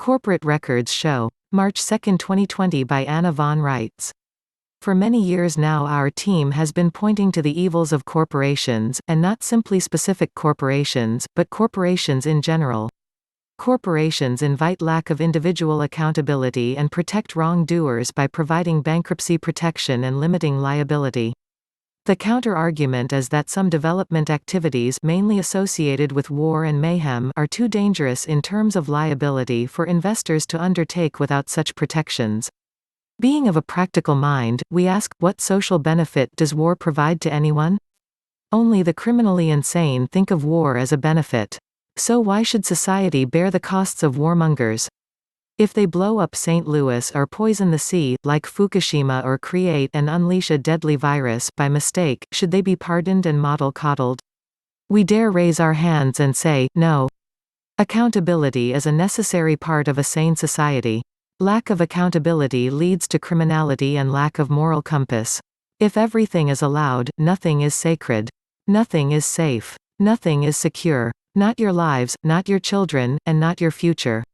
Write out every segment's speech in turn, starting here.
Corporate records show. March 2, 2020 by Anna von Reitz. For many years now our team has been pointing to the evils of corporations, and not simply specific corporations, but corporations in general. Corporations invite lack of individual accountability and protect wrongdoers by providing bankruptcy protection and limiting liability. The counter-argument is that some development activities mainly associated with war and mayhem are too dangerous in terms of liability for investors to undertake without such protections. Being of a practical mind, we ask, what social benefit does war provide to anyone? Only the criminally insane think of war as a benefit. So why should society bear the costs of warmongers? If they blow up St. Louis or poison the sea, like Fukashima, or create and unleash a deadly virus by mistake, should they be pardoned and moddle-coddled? We dare raise our hands and say, no. Accountability is a necessary part of a sane society. Lack of accountability leads to criminality and lack of moral compass. If everything is allowed, nothing is sacred. Nothing is safe. Nothing is secure. Not your lives, not your children, and not your future.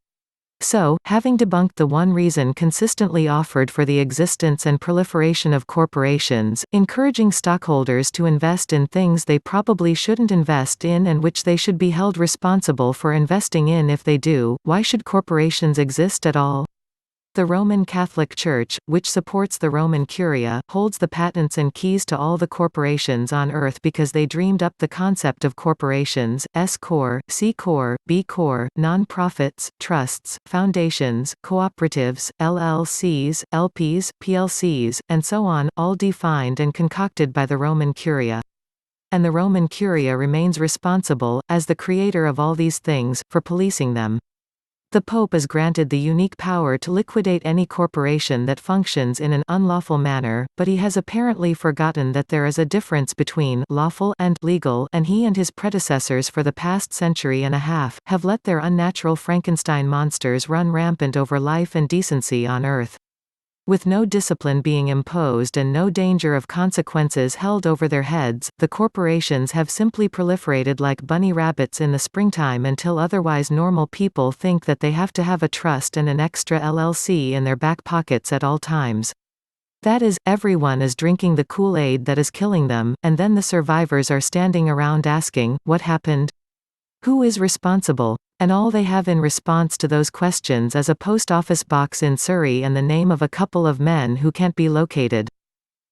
So, having debunked the one reason consistently offered for the existence and proliferation of corporations, encouraging stockholders to invest in things they probably shouldn't invest in and which they should be held responsible for investing in if they do, why should corporations exist at all? The Roman Catholic Church, which supports the Roman Curia, holds the patents and keys to all the corporations on earth because they dreamed up the concept of corporations: S Corp, C Corp, B Corp, non-profits, trusts, foundations, cooperatives, LLCs, LPs, PLCs, and so on, all defined and concocted by the Roman Curia. And the Roman Curia remains responsible, as the creator of all these things, for policing them. The Pope is granted the unique power to liquidate any corporation that functions in an unlawful manner, but he has apparently forgotten that there is a difference between lawful and legal, and he and his predecessors for the past century and a half have let their unnatural Frankenstein monsters run rampant over life and decency on earth. With no discipline being imposed and no danger of consequences held over their heads, the corporations have simply proliferated like bunny rabbits in the springtime until otherwise normal people think that they have to have a trust and an extra LLC in their back pockets at all times. That is, everyone is drinking the Kool-Aid that is killing them, and then the survivors are standing around asking, what happened? Who is responsible? And all they have in response to those questions is a post office box in Surrey and the name of a couple of men who can't be located.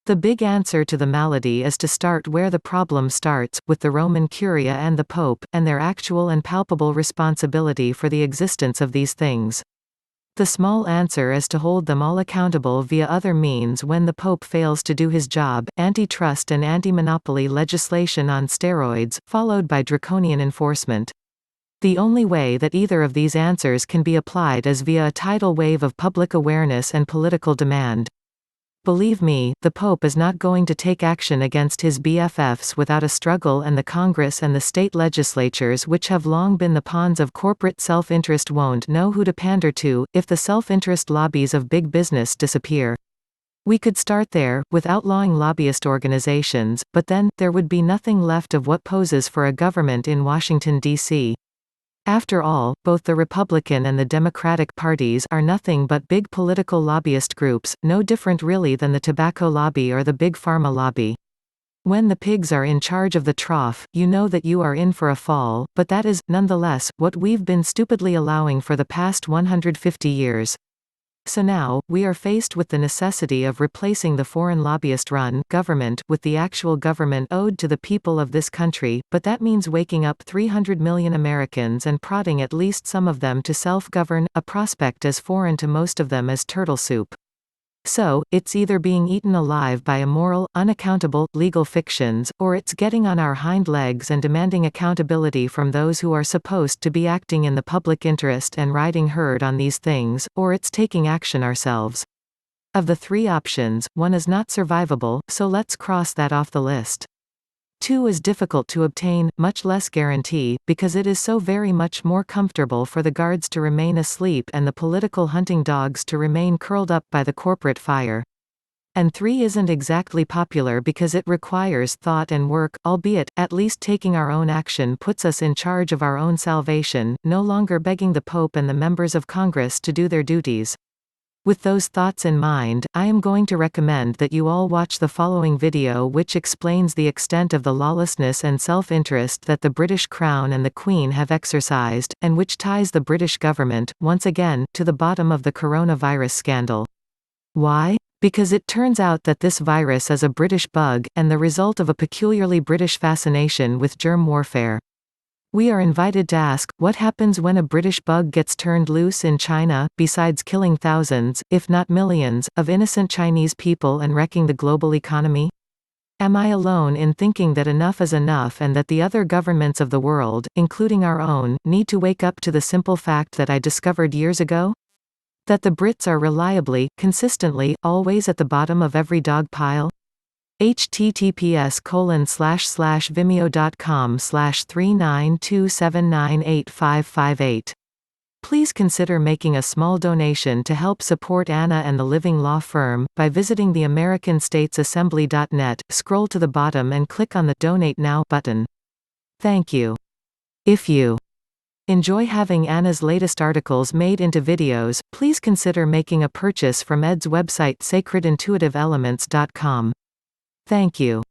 The big answer to the malady is to start where the problem starts, with the Roman Curia and the Pope, and their actual and palpable responsibility for the existence of these things. The small answer is to hold them all accountable via other means when the Pope fails to do his job: antitrust and anti-monopoly legislation on steroids, followed by draconian enforcement. The only way that either of these answers can be applied is via a tidal wave of public awareness and political demand. Believe me, the Pope is not going to take action against his BFFs without a struggle, and the Congress and the state legislatures, which have long been the pawns of corporate self-interest, won't know who to pander to, if the self-interest lobbies of big business disappear. We could start there, with outlawing lobbyist organizations, but then, there would be nothing left of what poses for a government in Washington, D.C. After all, both the Republican and the Democratic parties are nothing but big political lobbyist groups, no different really than the tobacco lobby or the big pharma lobby. When the pigs are in charge of the trough, you know that you are in for a fall, but that is, nonetheless, what we've been stupidly allowing for the past 150 years. So now, we are faced with the necessity of replacing the foreign lobbyist-run government with the actual government owed to the people of this country, but that means waking up 300 million Americans and prodding at least some of them to self-govern, a prospect as foreign to most of them as turtle soup. So, it's either being eaten alive by immoral, unaccountable, legal fictions, or it's getting on our hind legs and demanding accountability from those who are supposed to be acting in the public interest and riding herd on these things, or it's taking action ourselves. Of the three options, one is not survivable, so let's cross that off the list. 2 is difficult to obtain, much less guarantee, because it is so very much more comfortable for the guards to remain asleep and the political hunting dogs to remain curled up by the corporate fire. And 3 isn't exactly popular because it requires thought and work, albeit, at least taking our own action puts us in charge of our own salvation, no longer begging the Pope and the members of Congress to do their duties. With those thoughts in mind, I am going to recommend that you all watch the following video, which explains the extent of the lawlessness and self-interest that the British Crown and the Queen have exercised, and which ties the British government, once again, to the bottom of the coronavirus scandal. Why? Because it turns out that this virus is a British bug, and the result of a peculiarly British fascination with germ warfare. We are invited to ask, what happens when a British bug gets turned loose in China, besides killing thousands, if not millions, of innocent Chinese people and wrecking the global economy? Am I alone in thinking that enough is enough and that the other governments of the world, including our own, need to wake up to the simple fact that I discovered years ago? That the Brits are reliably, consistently, always at the bottom of every dog pile? https://vimeo.com/392798558. Please consider making a small donation to help support Anna and the Living Law Firm, by visiting the AmericanStatesAssembly.net, scroll to the bottom and click on the Donate Now button. Thank you. If you enjoy having Anna's latest articles made into videos, please consider making a purchase from Ed's website sacredintuitiveelements.com. Thank you.